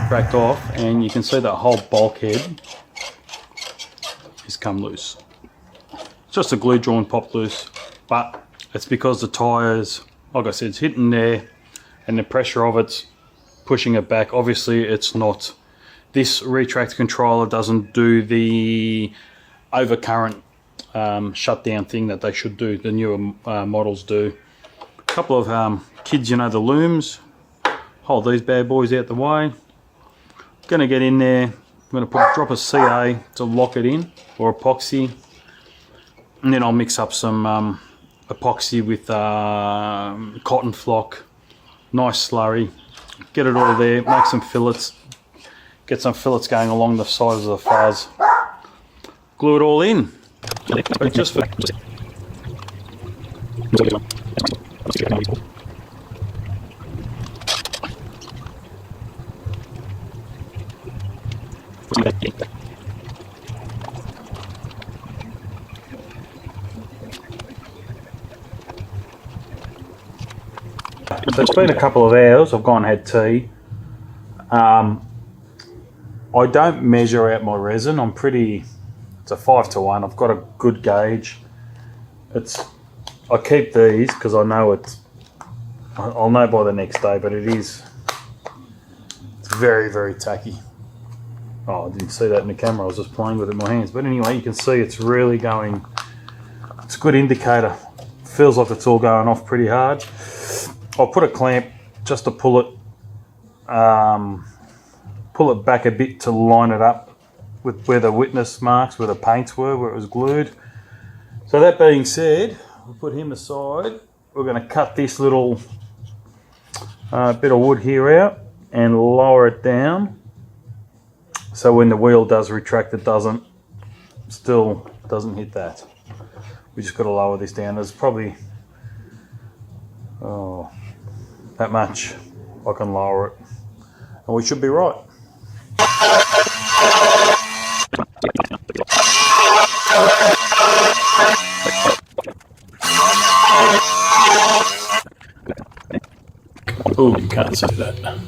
cracked off, and you can see that whole bulkhead has come loose. It's just a glue joint popped loose, but it's because the tyres, like I said, it's hitting there and the pressure of it's pushing it back. Obviously it's not, this retract controller doesn't do the overcurrent shutdown thing that they should do, the newer models do. A couple of kids, you know, the looms, hold these bad boys out the way. Gonna get in there, I'm gonna put a drop of CA to lock it in, or epoxy, and then I'll mix up some epoxy with cotton flock, nice slurry, get it all there, make some fillets, get some fillets going along the sides of the fuzz, glue it all in. Just for so it's been a couple of hours, I've gone and had tea. I don't measure out my resin, it's a 5:1, I've got a good gauge. I keep these because I know I'll know by the next day, but it's very, very tacky. Oh, I didn't see that in the camera, I was just playing with it in my hands. But anyway, you can see it's really going, it's a good indicator. Feels like it's all going off pretty hard. I'll put a clamp just to pull it back a bit to line it up with where the witness marks, where the paints were, where it was glued. So that being said, we'll put him aside. We're going to cut this little bit of wood here out and lower it down, so when the wheel does retract, it still doesn't hit that. We just got to lower this down. There's probably that much. I can lower it, and we should be right. Oh, you can't see that.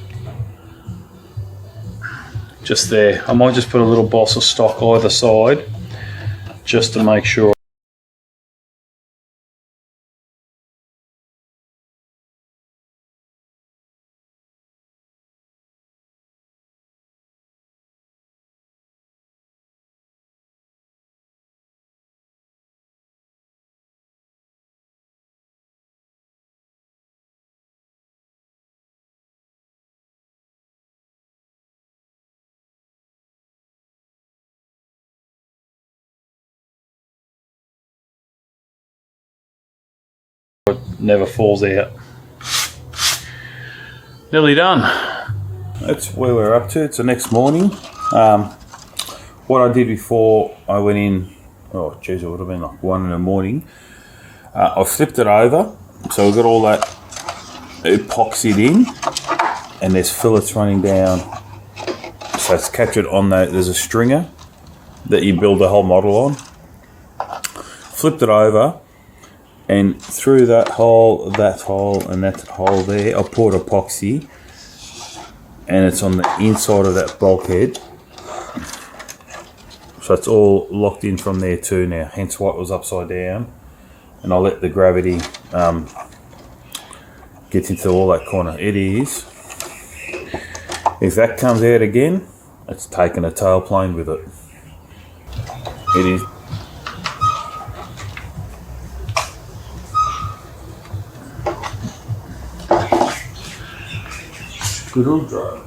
Just there. I might just put a little boss of stock either side, just to make sure. It never falls out. Nearly done. That's where we're up to. It's the next morning. What I did before I went in, oh geez, it would have been like 1 in the morning. I flipped it over, so we've got all that epoxied in, and there's fillets running down. So it's captured on that. There's a stringer that you build the whole model on. Flipped it over, and through that hole, and that hole there, I poured epoxy, and it's on the inside of that bulkhead. So it's all locked in from there too now, hence why it was upside down. And I'll let the gravity get into all that corner. It is. If that comes out again, it's taking a tailplane with it. It is. Good old drive.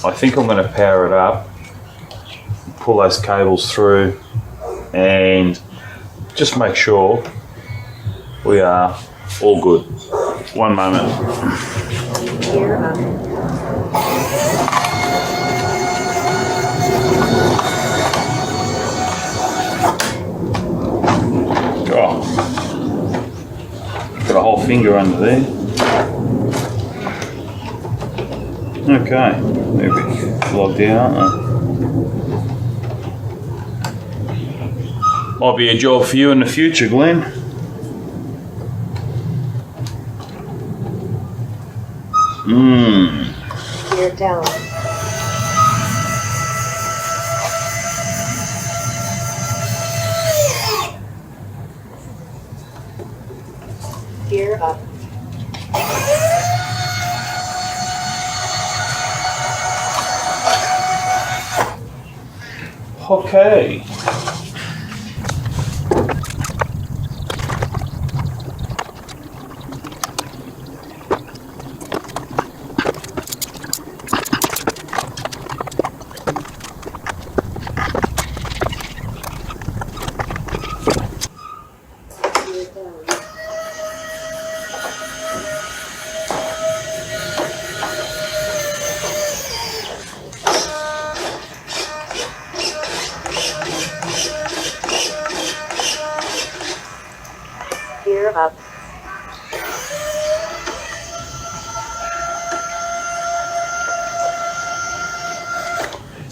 I think I'm going to power it up, pull those cables through, and just make sure we are all good. One moment. Oh, got a whole finger under there. Okay, they're a bit logged out, aren't they? Might be a job for you in the future, Glenn. Gear down. Gear up. Okay. Gear down. Gear up.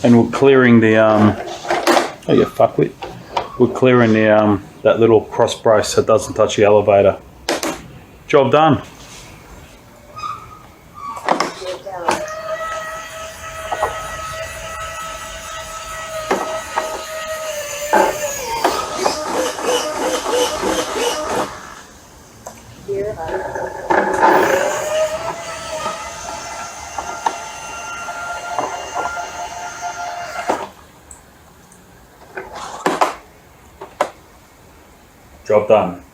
And we're clearing the oh you fuckwit. We're clearing the that little cross brace that doesn't touch the elevator. Job done. Gear down. Gear up. Job done.